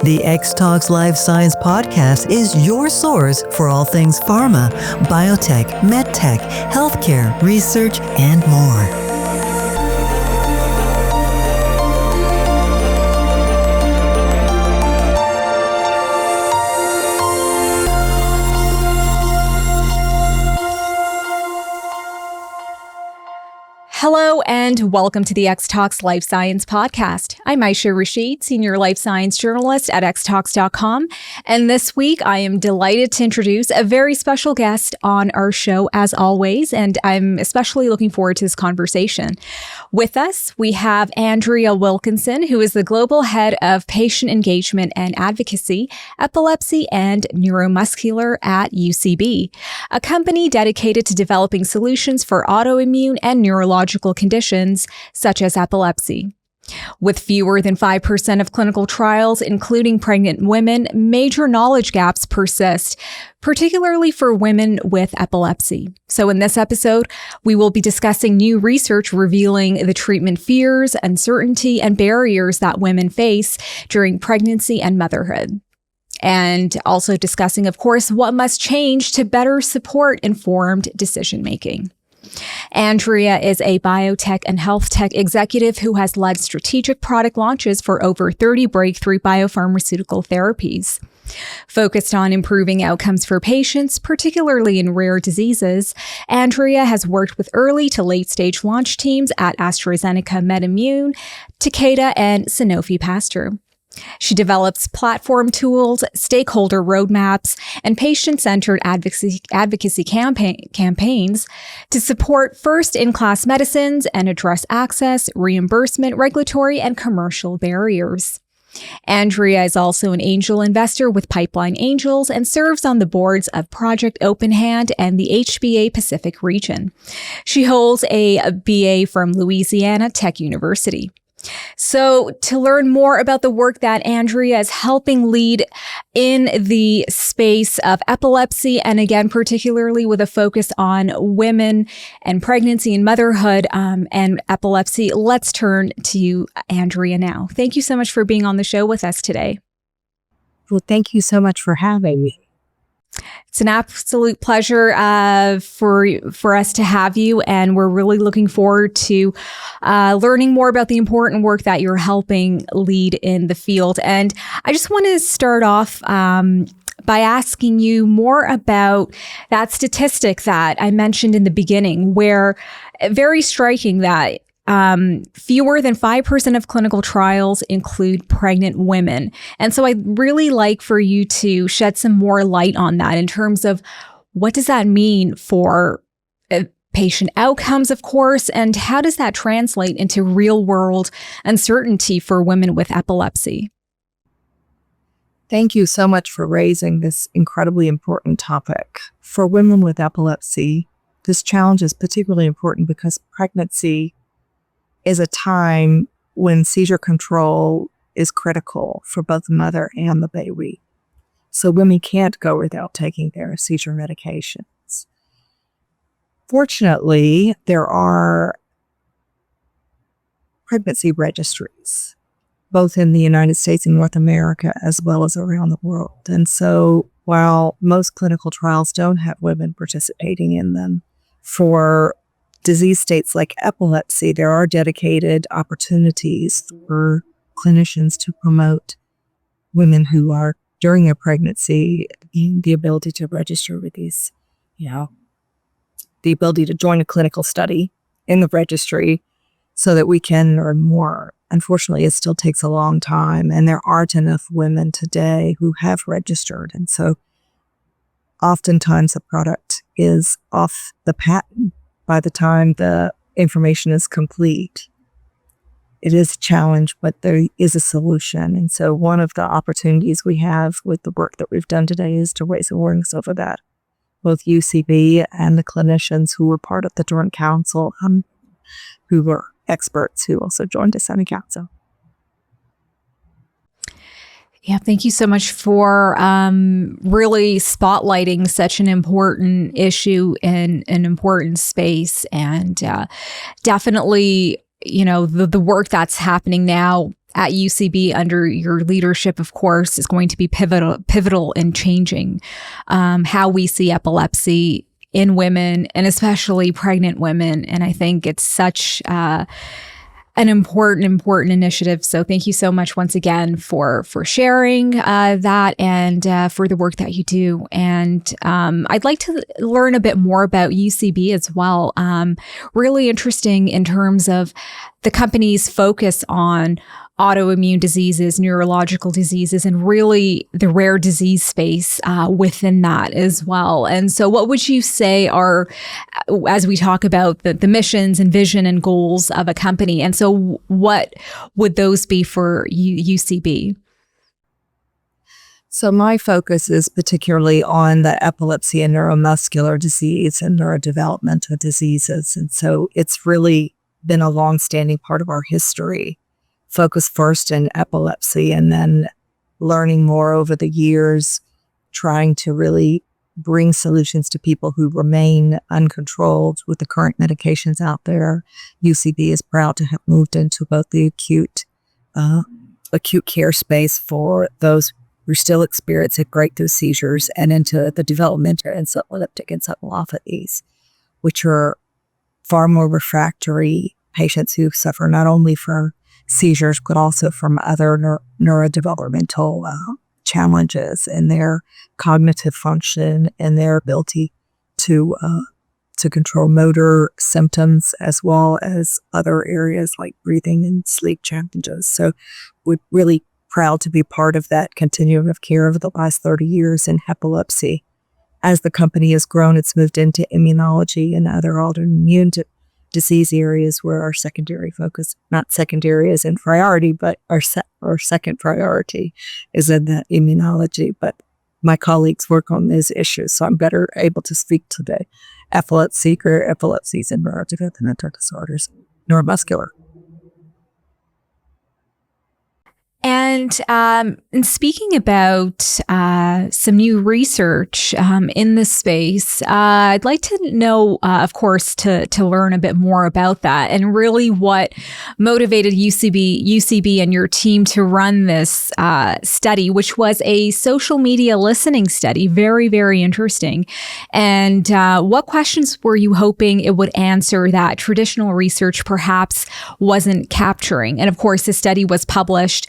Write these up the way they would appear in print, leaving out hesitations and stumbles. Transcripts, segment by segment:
The Xtalks Life Science Podcast is your source for all things pharma, biotech, medtech, healthcare, research, and more. Hello and welcome to the Xtalks Life Science Podcast. I'm Ayesha Rashid, Senior Life Science Journalist at Xtalks.com. And this week, I am delighted to introduce a very special guest on our show as always, and I'm especially looking forward to this conversation. With us, we have Andrea Wilkinson, who is the Global Head of Patient Engagement and Advocacy, Epilepsy and Neuromuscular at UCB, a company dedicated to developing solutions for autoimmune and neurological conditions such as epilepsy. With fewer than 5% of clinical trials, including pregnant women, major knowledge gaps persist, particularly for women with epilepsy. So in this episode, we will be discussing new research revealing the treatment fears, uncertainty, and barriers that women face during pregnancy and motherhood. And also discussing, of course, what must change to better support informed decision-making. Andrea is a biotech and health tech executive who has led strategic product launches for over 30 breakthrough biopharmaceutical therapies. Focused on improving outcomes for patients, particularly in rare diseases, Andrea has worked with early to late stage launch teams at AstraZeneca, MedImmune, Takeda, and Sanofi Pasteur. She develops platform tools, stakeholder roadmaps, and patient-centered advocacy campaigns to support first-in-class medicines and address access, reimbursement, regulatory, and commercial barriers. Andrea is also an angel investor with Pipeline Angels and serves on the boards of Project Open Hand and the HBA Pacific Region. She holds a BA from Louisiana Tech University. So to learn more about the work that Andrea is helping lead in the space of epilepsy, and again, particularly with a focus on women and pregnancy and motherhood and epilepsy, let's turn to you, Andrea, now. Thank you so much for being on the show with us today. Well, thank you so much for having me. It's an absolute pleasure for us to have you, and we're really looking forward to learning more about the important work that you're helping lead in the field. And I just want to start off by asking you more about that statistic that I mentioned in the beginning, where very striking that fewer than 5% of clinical trials include pregnant women. And so I'd really like for you to shed some more light on that in terms of what does that mean for patient outcomes, of course, and how does that translate into real world uncertainty for women with epilepsy? Thank you so much for raising this incredibly important topic. For women with epilepsy, this challenge is particularly important because pregnancy is a time when seizure control is critical for both the mother and the baby. So women can't go without taking their seizure medications. Fortunately, there are pregnancy registries, both in the United States and North America, as well as around the world. And so while most clinical trials don't have women participating in them, for disease states like epilepsy, there are dedicated opportunities for clinicians to promote women who are during their pregnancy the ability to register with these, the ability to join a clinical study in the registry so that we can learn more. Unfortunately, it still takes a long time, and there aren't enough women today who have registered. And so oftentimes the product is off the patent by the time the information is complete. It is a challenge, but there is a solution. And so one of the opportunities we have with the work that we've done today is to raise awareness over that. Both UCB and the clinicians who were part of the Joint Council, who were experts who also joined us on the council. Yeah, thank you so much for really spotlighting such an important issue in an important space. And definitely, the work that's happening now at UCB under your leadership, of course, is going to be pivotal in changing how we see epilepsy in women and especially pregnant women. And I think it's such an important initiative. So thank you so much once again for sharing that and for the work that you do. And I'd like to learn a bit more about UCB as well. Really interesting in terms of the company's focus on autoimmune diseases, neurological diseases, and really the rare disease space within that as well. And so what would you say are, as we talk about the missions and vision and goals of a company, and so what would those be for UCB? So my focus is particularly on the epilepsy and neuromuscular disease and neurodevelopmental diseases. And so it's really been a long-standing part of our history. Focus first in epilepsy and then learning more over the years, trying to really bring solutions to people who remain uncontrolled with the current medications out there. UCB is proud to have moved into both the acute care space for those who still experience breakthrough seizures and into the developmental encephaloptic encephalopathies, which are far more refractory patients who suffer not only from seizures, but also from other neurodevelopmental challenges in their cognitive function and their ability to control motor symptoms, as well as other areas like breathing and sleep challenges. So we're really proud to be part of that continuum of care over the last 30 years in epilepsy. As the company has grown, it's moved into immunology and other autoimmune disease areas where our secondary focus, not secondary as in priority, but our second priority is in the immunology. But my colleagues work on these issues, so I'm better able to speak to the epilepsy, rare epilepsies, and neurodevelopmental disorders, neuromuscular. And speaking about some new research in this space, I'd like to know, of course, to learn a bit more about that and really what motivated UCB and your team to run this study, which was a social media listening study. Very, very interesting. And what questions were you hoping it would answer that traditional research perhaps wasn't capturing? And of course, the study was published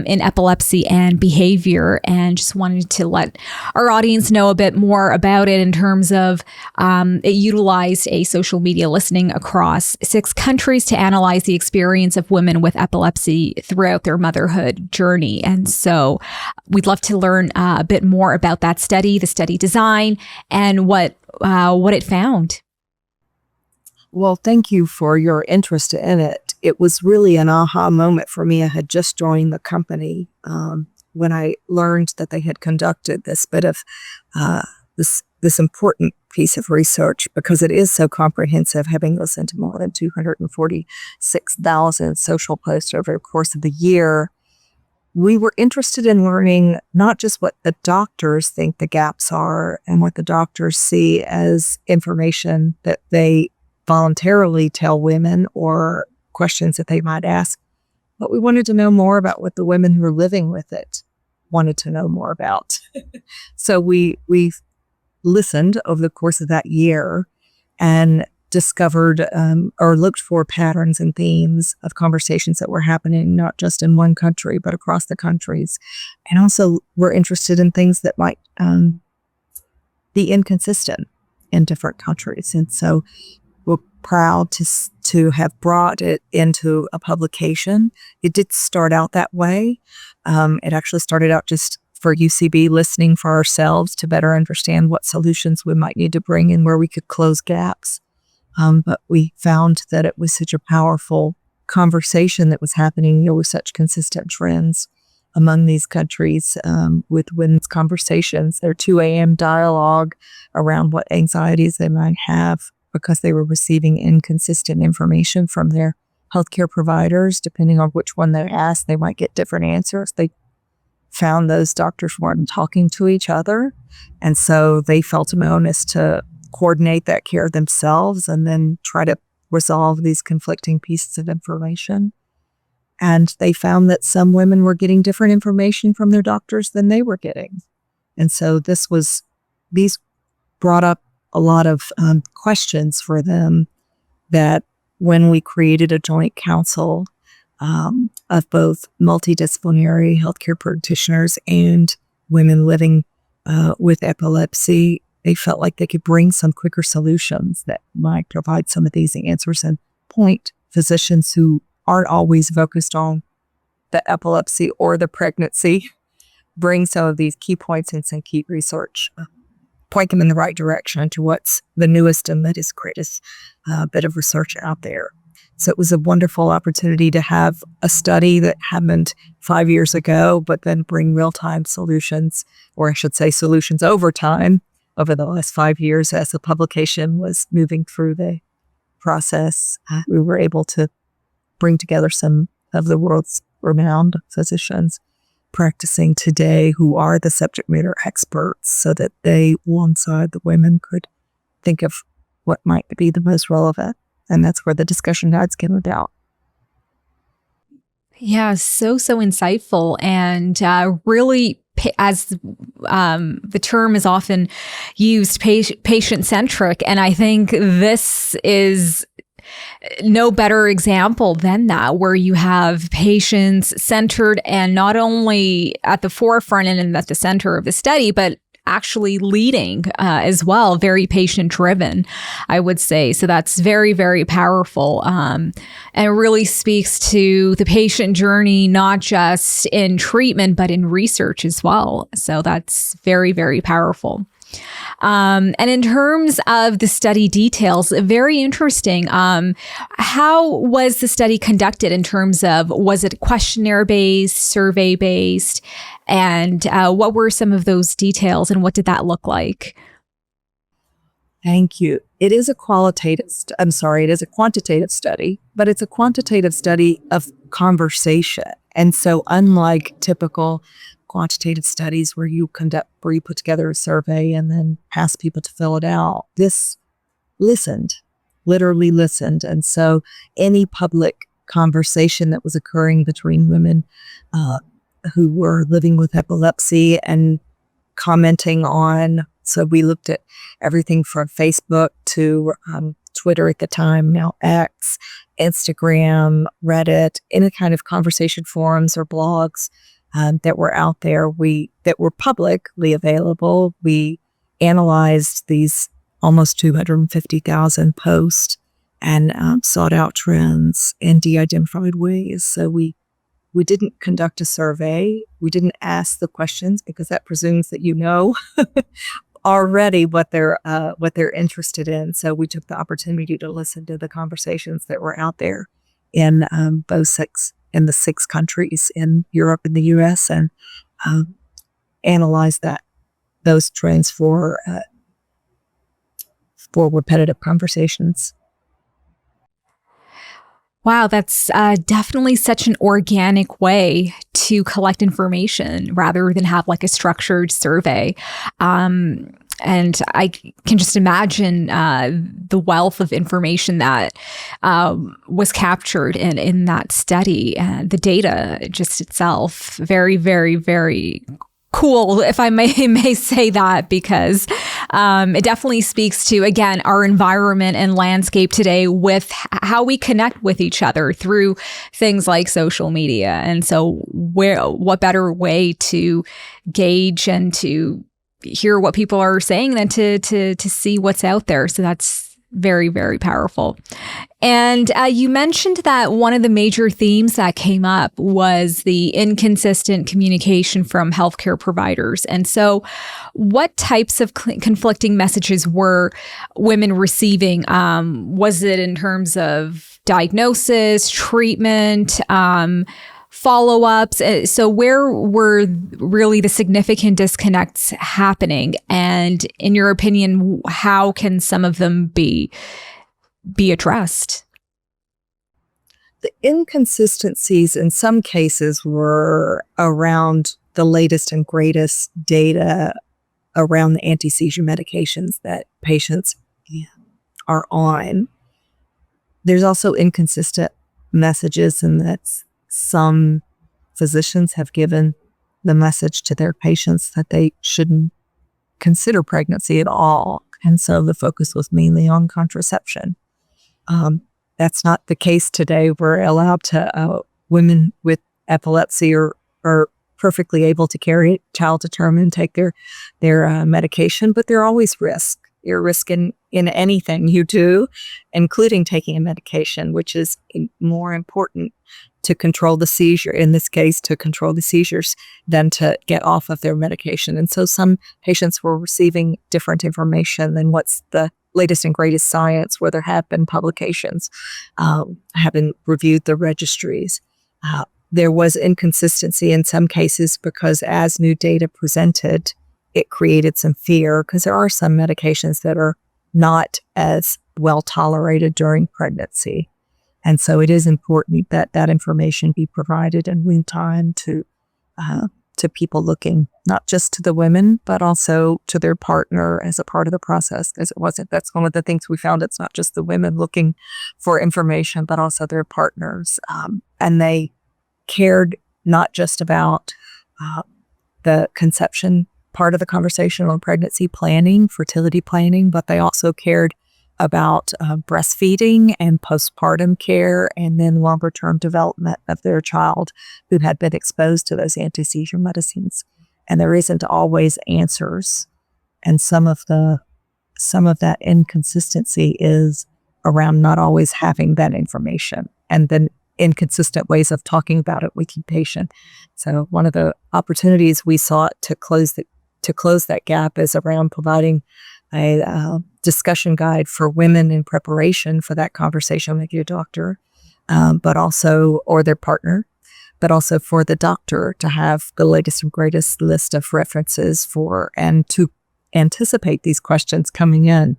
in Epilepsy and Behavior, and just wanted to let our audience know a bit more about it in terms of it utilized a social media listening across 6 countries to analyze the experience of women with epilepsy throughout their motherhood journey. And so we'd love to learn a bit more about that study, the study design, and what it found. Well, thank you for your interest in it. It was really an aha moment for me. I had just joined the company when I learned that they had conducted this bit of this important piece of research, because it is so comprehensive, having listened to more than 246,000 social posts over the course of the year. We were interested in learning not just what the doctors think the gaps are and what the doctors see as information that they voluntarily tell women or questions that they might ask, but we wanted to know more about what the women who are living with it wanted to know more about. So we listened over the course of that year and discovered or looked for patterns and themes of conversations that were happening not just in one country, but across the countries. And also we're interested in things that might be inconsistent in different countries. And so we're proud to have brought it into a publication. It did start out that way. It actually started out just for UCB, listening for ourselves to better understand what solutions we might need to bring in where we could close gaps. But we found that it was such a powerful conversation that was happening, with such consistent trends among these countries with women's conversations, their 2 a.m. dialogue around what anxieties they might have because they were receiving inconsistent information from their healthcare providers. Depending on which one they asked, they might get different answers. They found those doctors weren't talking to each other, and so they felt an onus to coordinate that care themselves and then try to resolve these conflicting pieces of information. And they found that some women were getting different information from their doctors than they were getting. And so these brought up a lot of questions for them, that when we created a joint council of both multidisciplinary healthcare practitioners and women living with epilepsy, they felt like they could bring some quicker solutions that might provide some of these answers and point physicians who aren't always focused on the epilepsy or the pregnancy, bring some of these key points and some key research, point them in the right direction to what's the newest and latest, greatest bit of research out there. So it was a wonderful opportunity to have a study that happened 5 years ago, but then bring real-time solutions, or I should say solutions over time, over the last 5 years as the publication was moving through the process. We were able to bring together some of the world's renowned physicians practicing today who are the subject matter experts, so that they, alongside the women, could think of what might be the most relevant. And that's where the discussion guides came about. Yeah, so insightful, and really, as the term is often used, patient-centric. And I think this is no better example than that, where you have patients centered and not only at the forefront and at the center of the study, but actually leading as well, very patient driven, I would say. So that's very, very powerful. And it really speaks to the patient journey, not just in treatment, but in research as well. So that's very, very powerful. And in terms of the study details, very interesting. How was the study conducted in terms of, was it questionnaire-based, survey-based? And what were some of those details, and what did that look like? Thank you. It is a quantitative study, but it's a quantitative study of conversation. And so unlike typical quantitative studies where you put together a survey and then ask people to fill it out, this literally listened. And so any public conversation that was occurring between women who were living with epilepsy and commenting on, so we looked at everything from Facebook to Twitter at the time, now X, Instagram, Reddit, any kind of conversation forums or blogs that were out there, that were publicly available. We analyzed these almost 250,000 posts and sought out trends in de-identified ways. So we didn't conduct a survey. We didn't ask the questions because that presumes that you know already what they're interested in. So we took the opportunity to listen to the conversations that were out there in the 6 countries in Europe and the US, and analyze those trends for repetitive conversations. Wow, that's definitely such an organic way to collect information rather than have like a structured survey. And I can just imagine the wealth of information that was captured in that study, and the data just itself. Very, very, very cool, if I may say that, because it definitely speaks to, again, our environment and landscape today with how we connect with each other through things like social media. And so what better way to gauge and to hear what people are saying than to see what's out there. So that's very, very powerful. And you mentioned that one of the major themes that came up was the inconsistent communication from healthcare providers. And so what types of conflicting messages were women receiving? Was it in terms of diagnosis, treatment, follow-ups? So where were really the significant disconnects happening? And in your opinion, how can some of them be addressed? The inconsistencies in some cases were around the latest and greatest data around the anti-seizure medications that patients are on. There's also inconsistent messages, and that's some physicians have given the message to their patients that they shouldn't consider pregnancy at all. And so the focus was mainly on contraception. That's not the case today. We're allowed to, women with epilepsy are perfectly able to carry a child to term and take their medication, but there are always risks. You're risking in anything you do, including taking a medication, which is more important to control the seizure, in this case, to control the seizures, than to get off of their medication. And so some patients were receiving different information than what's the latest and greatest science, where there have been publications, haven't reviewed the registries. There was inconsistency in some cases because as new data presented, it created some fear because there are some medications that are not as well tolerated during pregnancy. And so it is important that that information be provided in real time to people looking, not just to the women, but also to their partner as a part of the process. Because that's one of the things we found. It's not just the women looking for information, but also their partners. And they cared not just about the conception part of the conversation on pregnancy planning, fertility planning, but they also cared about breastfeeding and postpartum care, and then longer term development of their child who had been exposed to those anti-seizure medicines. And there isn't always answers. And some of that inconsistency is around not always having that information, and then inconsistent ways of talking about it with your patient. So one of the opportunities we sought to close that gap is around providing a discussion guide for women in preparation for that conversation with your doctor, or their partner, but also for the doctor to have the latest and greatest list of references for and to anticipate these questions coming in.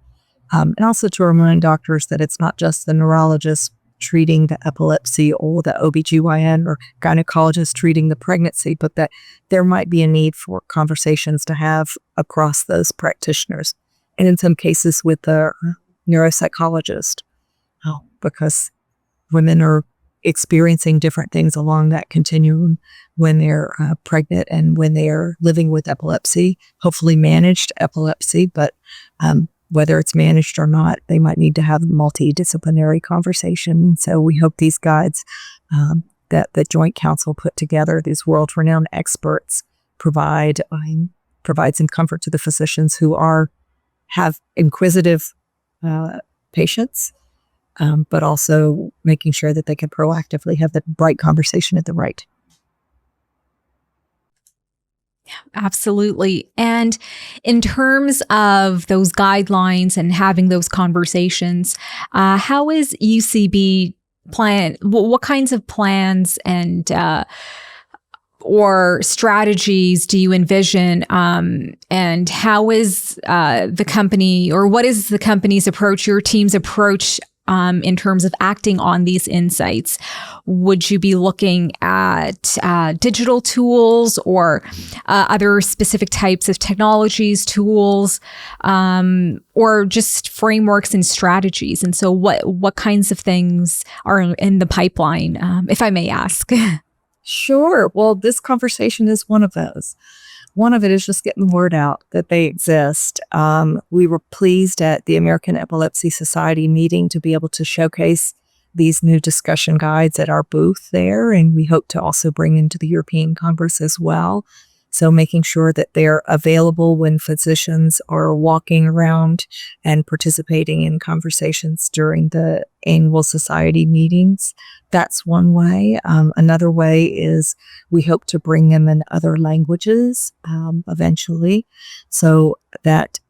And also to remind doctors that it's not just the neurologist treating the epilepsy or the OBGYN or gynecologist treating the pregnancy, but that there might be a need for conversations to have across those practitioners. And in some cases with the neuropsychologist, because women are experiencing different things along that continuum when they're pregnant and when they are living with epilepsy, hopefully managed epilepsy, but whether it's managed or not, they might need to have multidisciplinary conversation. So we hope these guides that the Joint Council put together, these world-renowned experts, provide some comfort to the physicians who have inquisitive patients, but also making sure that they can proactively have the right conversation at the right. Absolutely. And in terms of those guidelines and having those conversations, how is UCB plan? What kinds of plans and or strategies do you envision? And how is the company, or what is the company's approach, your team's approach in terms of acting on these insights? Would you be looking at digital tools or other specific types of technologies, tools, or just frameworks and strategies? And so what kinds of things are in the pipeline, if I may ask? Sure. Well, this conversation is one of those. One of it is just getting the word out that they exist. We were pleased at the American Epilepsy Society meeting to be able to showcase these new discussion guides at our booth there, and we hope to also bring into the European Congress as well. So making sure that they're available when physicians are walking around and participating in conversations during the annual society meetings. That's one way. Another way is we hope to bring them in other languages eventually, so that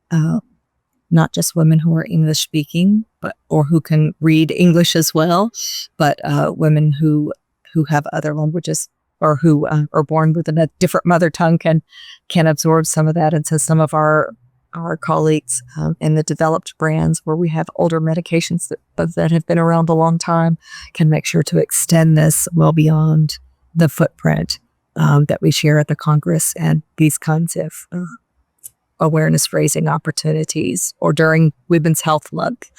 not just women who are English speaking, or who can read English as well, but women who have other languages or who are born with a different mother tongue can absorb some of that. And so some of our colleagues in the developed brands where we have older medications that have been around a long time can make sure to extend this well beyond the footprint that we share at the Congress, and these kinds of awareness raising opportunities, or during Women's Health Month.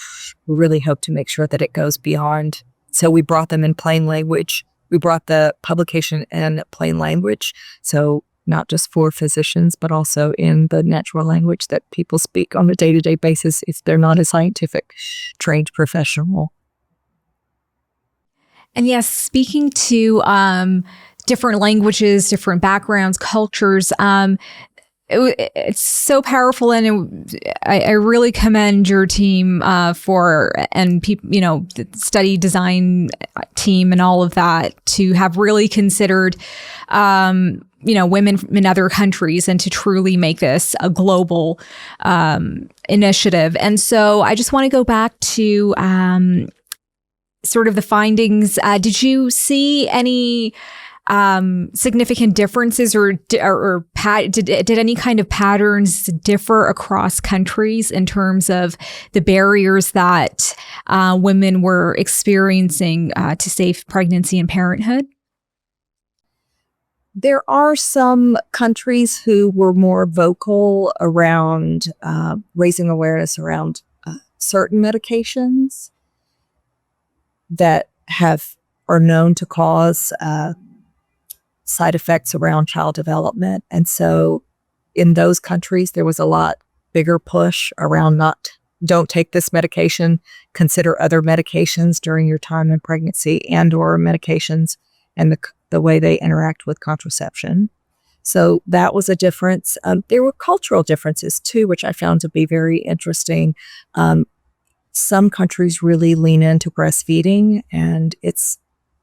We really hope to make sure that it goes beyond. So we brought them in plain language we brought the publication in plain language. So not just for physicians, but also in the natural language that people speak on a day-to-day basis if they're not a scientific trained professional. And yes, speaking to different languages, different backgrounds, cultures, it's so powerful, and I really commend your team and people, the study design team and all of that to have really considered, women in other countries and to truly make this a global initiative. And so I just want to go back to sort of the findings. Did you see any significant differences or did any kind of patterns differ across countries in terms of the barriers that women were experiencing to safe pregnancy and parenthood? There are some countries who were more vocal around raising awareness around certain medications that are known to cause side effects around child development. And so in those countries, there was a lot bigger push around don't take this medication, consider other medications during your time in pregnancy and or medications and the way they interact with contraception. So that was a difference. There were cultural differences too, which I found to be very interesting. Some countries really lean into breastfeeding, and it's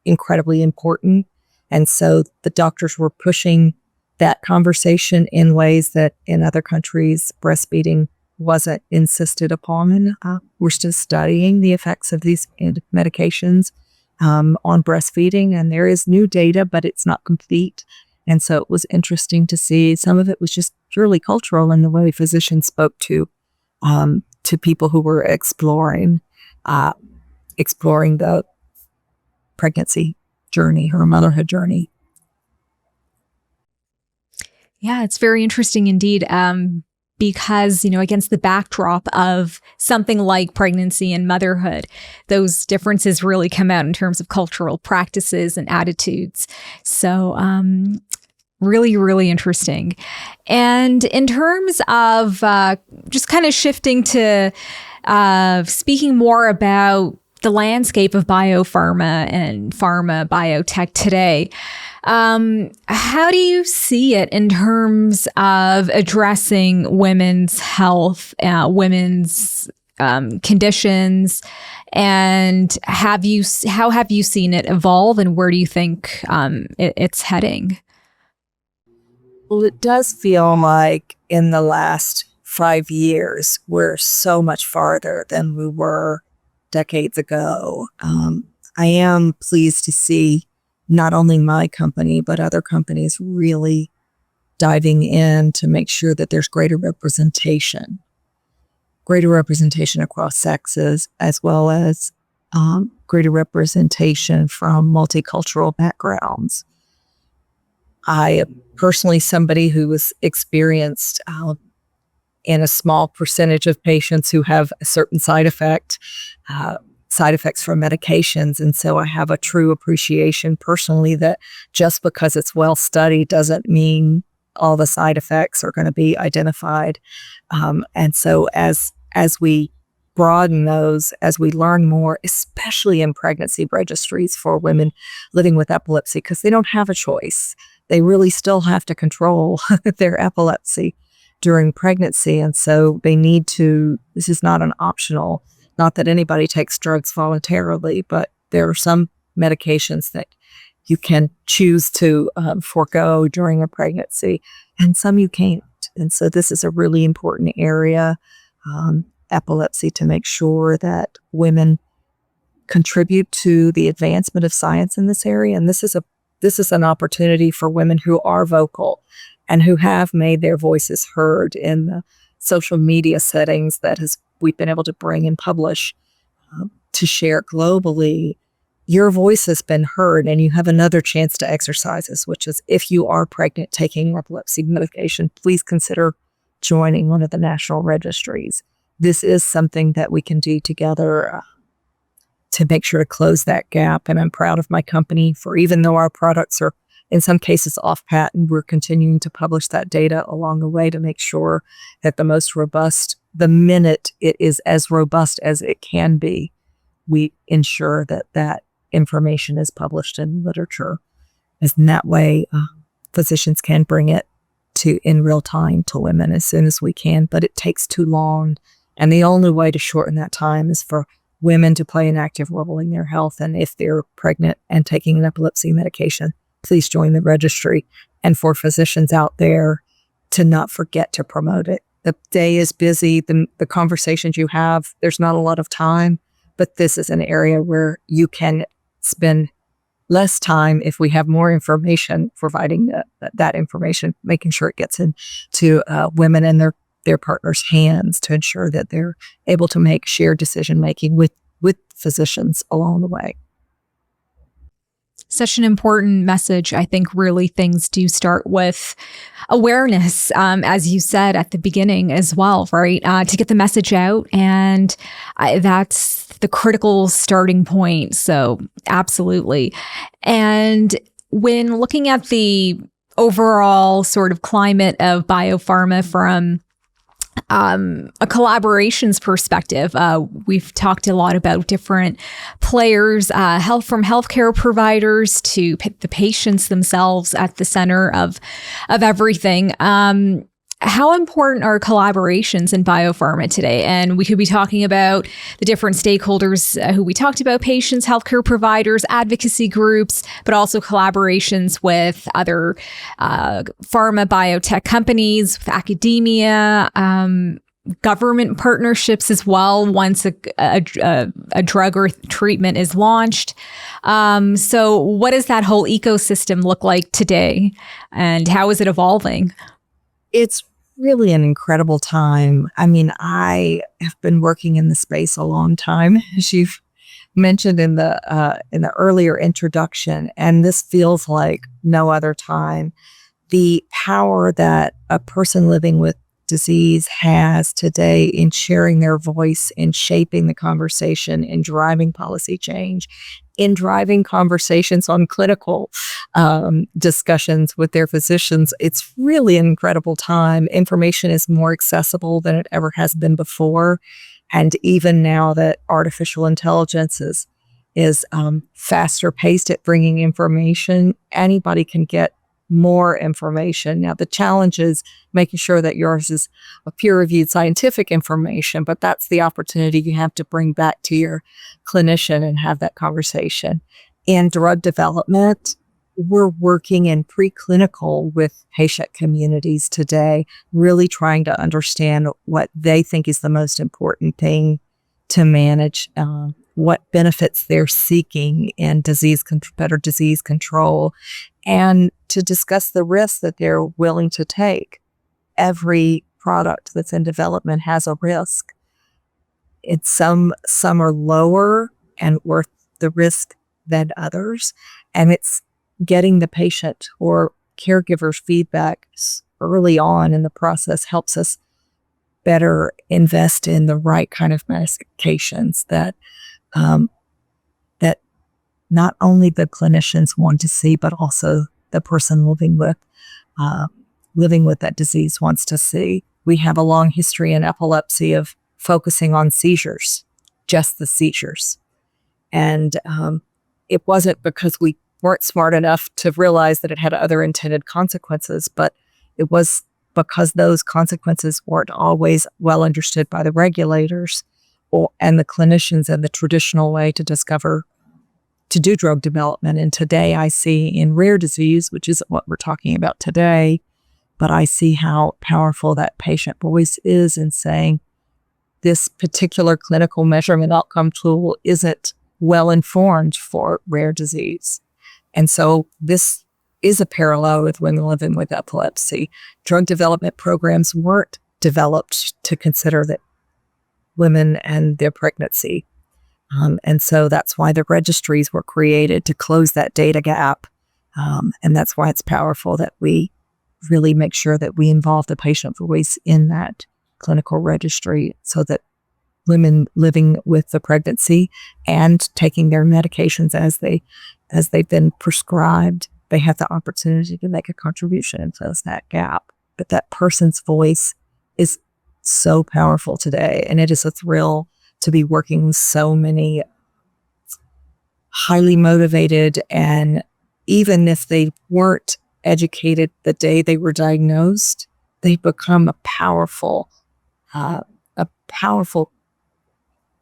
incredibly important. And so the doctors were pushing that conversation in ways that in other countries, breastfeeding wasn't insisted upon. We're still studying the effects of these medications on breastfeeding, and there is new data, but it's not complete. And so it was interesting to see some of it was just purely cultural in the way physicians spoke to people who were exploring the pregnancy journey or motherhood journey. Yeah, it's very interesting indeed. Because, against the backdrop of something like pregnancy and motherhood, those differences really come out in terms of cultural practices and attitudes. So, really, really interesting. And in terms of just kind of shifting to speaking more about the landscape of biopharma and pharma biotech today, how do you see it in terms of addressing women's health, women's conditions, and how have you seen it evolve, and where do you think it's heading? Well, it does feel like in the last 5 years, we're so much farther than we were decades ago. I am pleased to see not only my company, but other companies really diving in to make sure that there's greater representation across sexes, as well as greater representation from multicultural backgrounds. I am personally somebody who was experienced in a small percentage of patients who have a certain side effects from medications. And so I have a true appreciation personally that just because it's well studied doesn't mean all the side effects are going to be identified. And so as we broaden those, as we learn more, especially in pregnancy registries for women living with epilepsy, because they don't have a choice. They really still have to control their epilepsy during pregnancy. And so they need to, this is not an optional, not that anybody takes drugs voluntarily, but there are some medications that you can choose to forego during a pregnancy, and some you can't. And so this is a really important area, epilepsy, to make sure that women contribute to the advancement of science in this area. And this is an opportunity for women who are vocal and who have made their voices heard in the social media settings that we've been able to bring and publish to share globally. Your voice has been heard, and you have another chance to exercise this, which is if you are pregnant taking epilepsy medication, please consider joining one of the national registries. This is something that we can do together to make sure to close that gap. And I'm proud of my company for, even though our products are in some cases off patent, we're continuing to publish that data along the way to make sure that the most robust, the minute it is as robust as it can be, we ensure that that information is published in literature. As in that way, physicians can bring it to in real time to women as soon as we can, but it takes too long. And the only way to shorten that time is for women to play an active role in their health. And if they're pregnant and taking an epilepsy medication, please join the registry. And for physicians out there, to not forget to promote it. The day is busy. The conversations you have, there's not a lot of time, but this is an area where you can spend less time if we have more information, providing that information, making sure it gets into women and their partners' hands to ensure that they're able to make shared decision-making with physicians along the way. Such an important message. I think really things do start with awareness, as you said at the beginning as well, right? To get the message out. And that's the critical starting point. So absolutely. And when looking at the overall sort of climate of biopharma from a collaborations perspective, we've talked a lot about different players, from healthcare providers to the patients themselves at the center of everything. How important are collaborations in biopharma today? And we could be talking about the different stakeholders who we talked about, patients, healthcare providers, advocacy groups, but also collaborations with other pharma biotech companies, with academia, government partnerships as well once a drug or treatment is launched. So what does that whole ecosystem look like today? And how is it evolving? It's really an incredible time. I mean, I have been working in the space a long time, as you've mentioned in the earlier introduction, and this feels like no other time. The power that a person living with disease has today in sharing their voice, in shaping the conversation, in driving policy change, in driving conversations on clinical discussions with their physicians. It's really an incredible time. Information is more accessible than it ever has been before. And even now that artificial intelligence is faster paced at bringing information, anybody can get more information. Now, the challenge is making sure that yours is a peer-reviewed scientific information, but that's the opportunity you have to bring back to your clinician and have that conversation. In drug development, we're working in preclinical with patient communities today, really trying to understand what they think is the most important thing to manage, what benefits they're seeking in better disease control, and to discuss the risks that they're willing to take. Every product that's in development has a risk. Some are lower and worth the risk than others. And it's getting the patient or caregiver's feedback early on in the process helps us better invest in the right kind of medications that not only the clinicians want to see, but also the person living with that disease wants to see. We have a long history in epilepsy of focusing on seizures, just the seizures. And it wasn't because we weren't smart enough to realize that it had other intended consequences, but it was because those consequences weren't always well understood by the regulators and the clinicians in the traditional way to do drug development. And today I see in rare disease, which isn't what we're talking about today, but I see how powerful that patient voice is in saying this particular clinical measurement outcome tool isn't well informed for rare disease. And so this is a parallel with women living with epilepsy. Drug development programs weren't developed to consider that women and their pregnancy. And so that's why the registries were created to close that data gap. And that's why it's powerful that we really make sure that we involve the patient voice in that clinical registry so that women living with the pregnancy and taking their medications as they've been prescribed, they have the opportunity to make a contribution and close that gap. But that person's voice is so powerful today, and it is a thrill to be working with so many highly motivated, and even if they weren't educated the day they were diagnosed, they become a powerful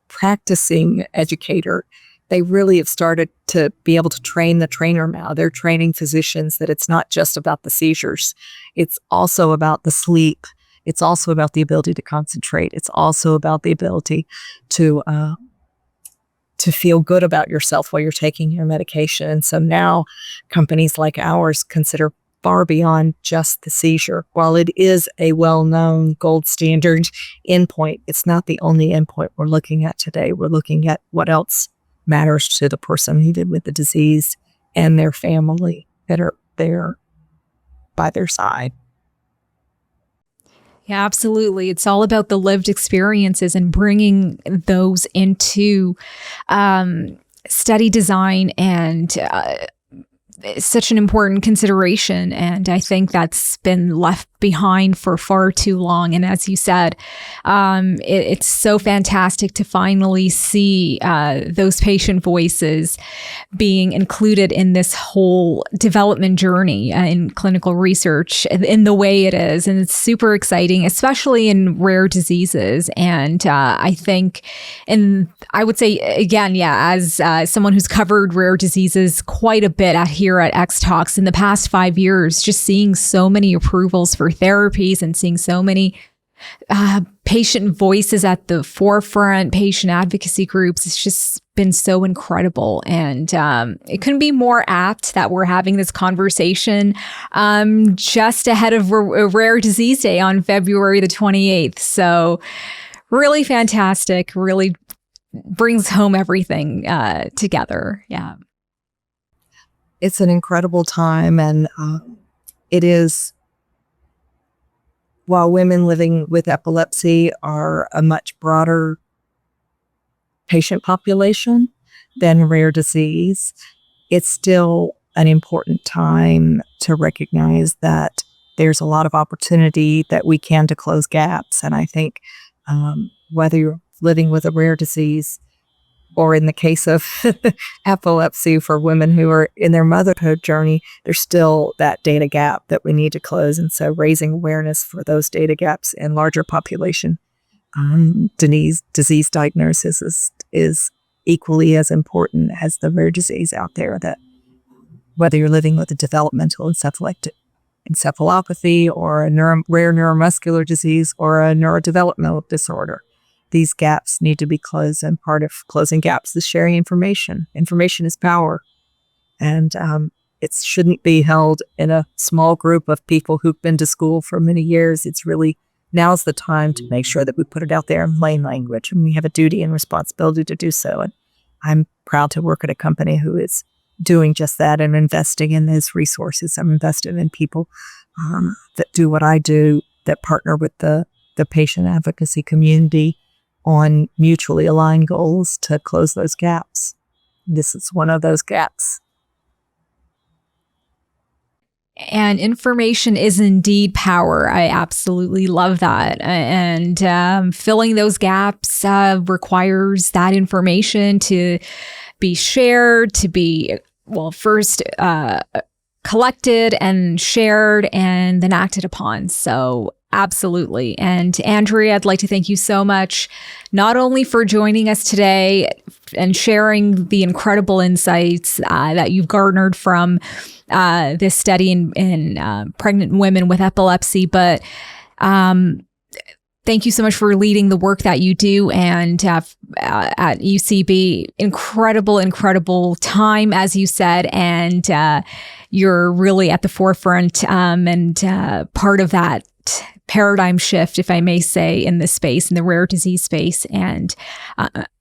practicing educator. They really have started to be able to train the trainer now. They're training physicians that it's not just about the seizures. It's also about the sleep. It's also about the ability to concentrate. It's also about the ability to feel good about yourself while you're taking your medication. And so now companies like ours consider far beyond just the seizure. While it is a well-known gold standard endpoint, it's not the only endpoint we're looking at today. We're looking at what else matters to the person living with the disease and their family that are there by their side. Yeah, absolutely. It's all about the lived experiences and bringing those into study design, and such an important consideration. And I think that's been left behind for far too long. And as you said, it's so fantastic to finally see those patient voices being included in this whole development journey in clinical research in the way it is. And it's super exciting, especially in rare diseases. And I think, and I would say, again, as someone who's covered rare diseases quite a bit here at Xtalks in the past 5 years, just seeing so many approvals for therapies and seeing so many patient voices at the forefront, patient advocacy groups, it's just been so incredible. And it couldn't be more apt that we're having this conversation just ahead of Rare Disease Day on February the 28th. So really fantastic, really brings home everything together. Yeah. It's an incredible time, and it is, while women living with epilepsy are a much broader patient population than rare disease, it's still an important time to recognize that there's a lot of opportunity that we can to close gaps. And I think whether you're living with a rare disease, or in the case of epilepsy for women who are in their motherhood journey, there's still that data gap that we need to close. And so raising awareness for those data gaps in larger population disease diagnosis is equally as important as the rare disease out there, that whether you're living with a developmental encephalopathy or a rare neuromuscular disease or a neurodevelopmental disorder, these gaps need to be closed, and part of closing gaps is sharing information. Information is power, and it shouldn't be held in a small group of people who've been to school for many years. It's really, now's the time to make sure that we put it out there in plain language, and we have a duty and responsibility to do so. And I'm proud to work at a company who is doing just that and investing in those resources. I'm invested in people that do what I do, that partner with the patient advocacy community on mutually aligned goals to close those gaps. This is one of those gaps. And information is indeed power. I absolutely love that. And filling those gaps requires that information to be shared, to be, first collected and shared and then acted upon. So absolutely. And Andrea, I'd like to thank you so much, not only for joining us today and sharing the incredible insights that you've garnered from this study in pregnant women with epilepsy, but thank you so much for leading the work that you do. And at UCB, incredible time, as you said, and you're really at the forefront and part of that paradigm shift, if I may say, in this space, in the rare disease space, and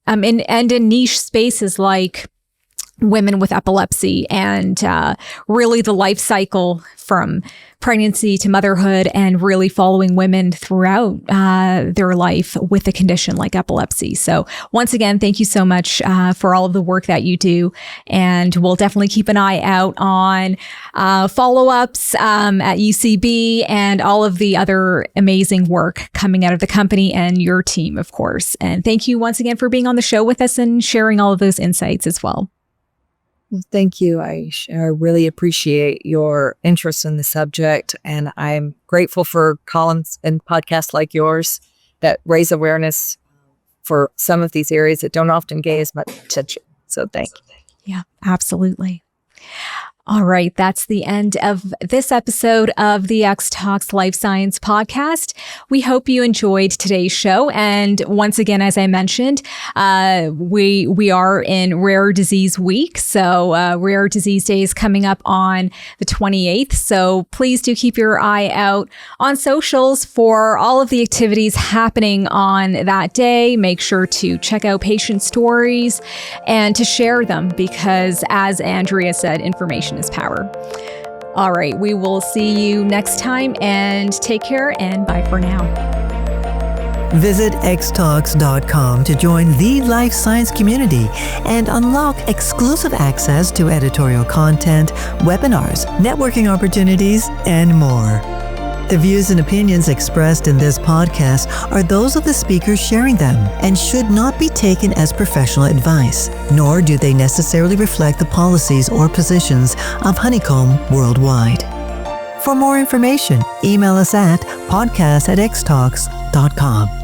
in niche spaces like women with epilepsy and really the life cycle from pregnancy to motherhood, and really following women throughout their life with a condition like epilepsy. So once again, thank you so much for all of the work that you do. And we'll definitely keep an eye out on follow-ups at UCB and all of the other amazing work coming out of the company and your team, of course. And thank you once again for being on the show with us and sharing all of those insights as well. Well, thank you, Ayesha. I really appreciate your interest in the subject, and I'm grateful for columns and podcasts like yours that raise awareness for some of these areas that don't often get as much attention. So thank you. Yeah, absolutely. All right, that's the end of this episode of the Xtalks Life Science Podcast. We hope you enjoyed today's show. And once again, as I mentioned, we are in Rare Disease Week. So Rare Disease Day is coming up on the 28th. So please do keep your eye out on socials for all of the activities happening on that day. Make sure to check out patient stories and to share them, because as Andrea said, information is power. All right, we will see you next time, and take care, and bye for now. Visit xtalks.com to join the life science community and unlock exclusive access to editorial content, webinars, networking opportunities, and more. The views and opinions expressed in this podcast are those of the speakers sharing them and should not be taken as professional advice, nor do they necessarily reflect the policies or positions of Honeycomb Worldwide. For more information, email us at podcast@xtalks.com.